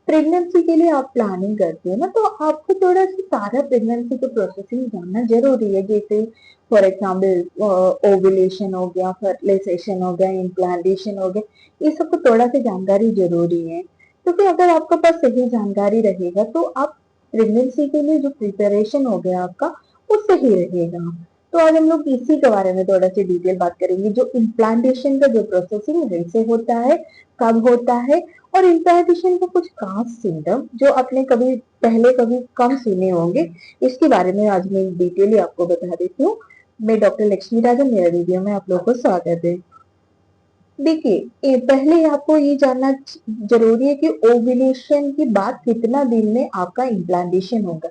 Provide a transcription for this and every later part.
Pregnancy के लिए आप प्लानिंग करते हो ना, तो आपको थोड़ा सा सारा प्रेगनेंसी का प्रोसेसिंग जानना जरूरी है। जैसे फॉर एग्जाम्पल ओव्यूलेशन हो गया, फर्टिलाइजेशन हो गया, इम्प्लांटेशन हो गया, ये सबको थोड़ा सा जानकारी जरूरी है। क्योंकि अगर आपके पास सही जानकारी रहेगा तो आप प्रेगनेंसी के लिए जो प्रिपरेशन हो गया आपका, वो सही रहेगा। तो आज हम लोग इसी के बारे में थोड़ा सा डिटेल बात करेंगे, जो इम्प्लांटेशन का जो प्रोसेसिंग कैसे होता है, कब होता है, और इम्प्लांटेशन का कुछ खास सिम्टम जो आपने कभी पहले कभी कम सुने होंगे, इसके बारे में आज मैं डिटेली आपको बता देती हूँ। मैं डॉक्टर लक्ष्मी राजन, मेरा वीडियो में आप लोगों को स्वागत है। देखिए, पहले आपको ये जानना जरूरी है कि ओव्यूलेशन के बाद कितना दिन में आपका इम्प्लांटेशन होगा।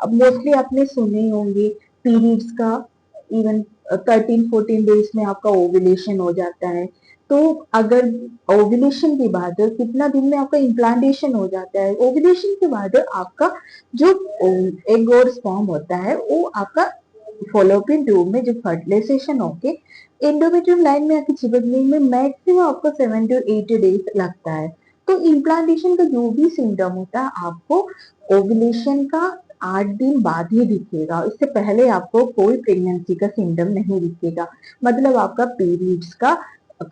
अब मोस्टली आपने सुने होंगे पीरियड्स का, इवन 13-14 डेज में आपका ओव्यूलेशन हो जाता है। तो अगर ओव्यूलेशन के बाद कितना दिन में आपका इम्प्लांटेशन हो जाता है, ओव्यूलेशन के बाद आपका जो एग और स्पर्म होता है वो आपका फॉलोपियन ट्यूब में जो फर्टिलाइजेशन होके एंडोमेट्रियम लाइन में आके चिपकने में मैक्सिमम आपको 7 to 8 डेज लगता है। तो इम्प्लांटेशन का जो भी सिम्टम होता है आपको ओव्यूलेशन का 8 दिन बाद ही दिखेगा। इससे पहले आपको कोई प्रेगनेंसी का सिम्टम नहीं दिखेगा। मतलब आपका पीरियड्स का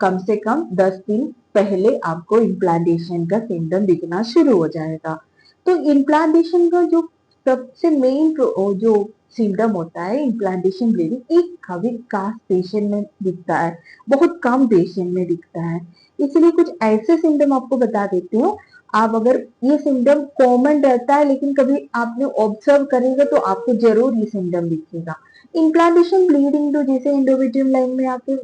कम से कम 10 दिन पहले आपको इम्प्लांटेशन का सिम्टम दिखना शुरू हो जाएगा। तो इम्प्लांटेशन का जो सबसे मेन जो सिम्टम होता है इम्प्लांटेशन ब्लीडिंग, एक कभी खास पेशेंट में दिखता है, बहुत कम पेशेंट में दिखता है। इसलिए कुछ ऐसे सिम्टम आपको बता देती हूँ। आप अगर ये सिम्टम कॉमन रहता है लेकिन कभी आपने ऑब्जर्व करेगा तो आपको जरूर ये सिम्टम दिखेगा। इम्प्लांटेशन ब्लीडिंग तो जैसे एंडोमेट्रियम लाइन में आके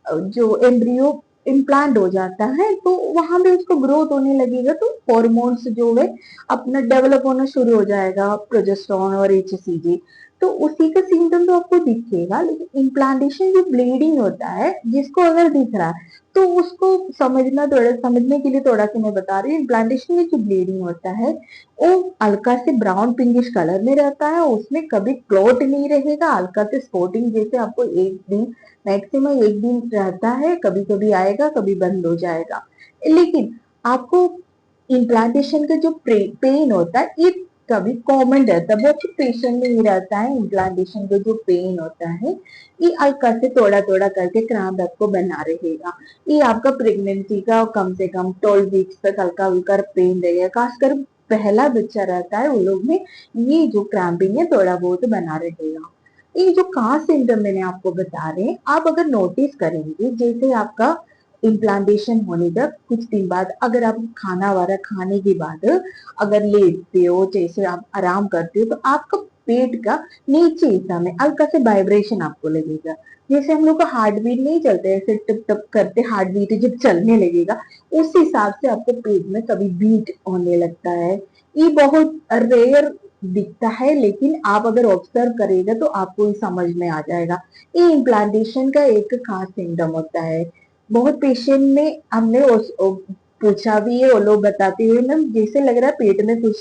जो एम्ब्रियो इम्प्लांट हो जाता है तो वहां पे उसको ग्रोथ होने लगेगा, तो हॉर्मोन्स जो है अपना डेवलप होना शुरू हो जाएगा, प्रोजेस्टेरोन और एचसीजी। तो उसी का सिम्टम तो आपको दिखेगा। लेकिन इम्प्लांटेशन जो ब्लीडिंग होता है जिसको अगर दिख रहा है तो उसको समझने के लिए थोड़ा सा मैं बता रही हूँ। इम्प्लांटेशन में जो ब्लीडिंग होता है वो हल्का से ब्राउन पिंकिश कलर में रहता है, उसमें कभी क्लॉट नहीं रहेगा, हल्का से स्पॉटिंग जैसे आपको एक दिन मैक्सिमम एक दिन रहता है, कभी कभी आएगा कभी बंद हो जाएगा। लेकिन आपको इम्प्लांटेशन का जो पेन होता है ये कभी कॉमन रहता है, बहुत पेशेंट में ही रहता है। इम्प्लांटेशन का जो पेन होता है ये हल्का से थोड़ा थोड़ा करके क्राम्प आपको बना रहेगा। ये आपका प्रेगनेंसी का कम से कम 12 वीक्स तक हल्का हल्का पेन रहेगा। खासकर पहला बच्चा रहता है उन लोग में ये जो क्रैम्पिंग है थोड़ा बहुत बना रहेगा। ये जो खास सिम्टम मैंने आपको बता रहे हैं, आप अगर नोटिस करेंगे जैसे आपका इम्प्लांटेशन होने तक कुछ दिन बाद अगर आप खाना वाना खाने के बाद अगर लेटते हो, जैसे आप आराम करते हो, तो आपका पेट का नीचे हिस्सा में हल्का से वाइब्रेशन आपको लगेगा। जैसे हम लोग का हार्ट बीट नहीं चलते, ऐसे टप टप करते हार्ट बीट जब चलने लगेगा उस हिसाब से आपको पेट में कभी बीट होने लगता है। ये बहुत रेयर दिखता है लेकिन आप अगर ऑब्जर्व करेगा तो आपको समझ में आ जाएगा। ये इम्प्लांटेशन का एक खास सिम्टम होता है। बहुत पेशेंट में हमने पूछा भी है, वो लोग बताते हुए ना जैसे लग रहा है पेट में कुछ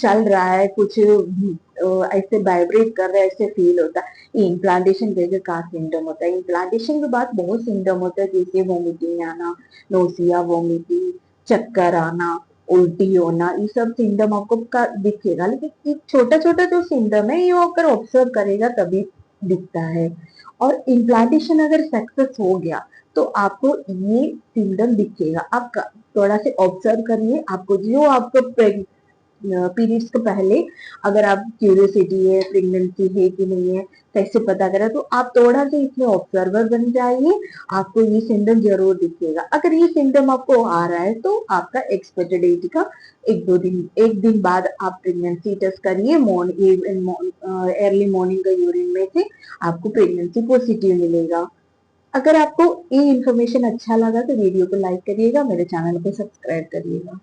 चल रहा है, कुछ ऐसे वाइब्रेट कर रहा है, ऐसे फील होता है। ये इम्प्लांटेशन जैसे खास सिम्टम होता है। इम्प्लांटेशन के बाद बहुत सिम्टम होता है जैसे वोमिटिंग आना, नोसिया, वोमिटिंग, चक्कर आना, उल्टी होना, ये सब सिम्टम आपको दिखेगा। लेकिन एक छोटा छोटा जो सिम्टम है ये वो अगर ऑब्जर्व करेगा तभी दिखता है। और इम्प्लांटेशन अगर सक्सेस हो गया तो आपको ये सिम्टम दिखेगा। आप थोड़ा से ऑब्जर्व करिए, आपको जो आपको पीरियड्स के पहले अगर आप क्यूरियोसिटी है प्रेगनेंसी है कि नहीं है कैसे पता करें, तो आप थोड़ा सा इसमें ऑब्जर्वर बन जाइए, आपको ये सिम्टम जरूर दिखेगा। अगर ये सिम्टम आपको आ रहा है तो आपका एक्सपेक्टेड डेट का एक दिन बाद आप प्रेगनेंसी टेस्ट करिए। अर्ली मॉर्निंग का यूरिन में से आपको प्रेगनेंसी पॉजिटिव मिलेगा। अगर आपको ये इन्फॉर्मेशन अच्छा लगा तो वीडियो को लाइक करिएगा, मेरे चैनल को सब्सक्राइब करिएगा।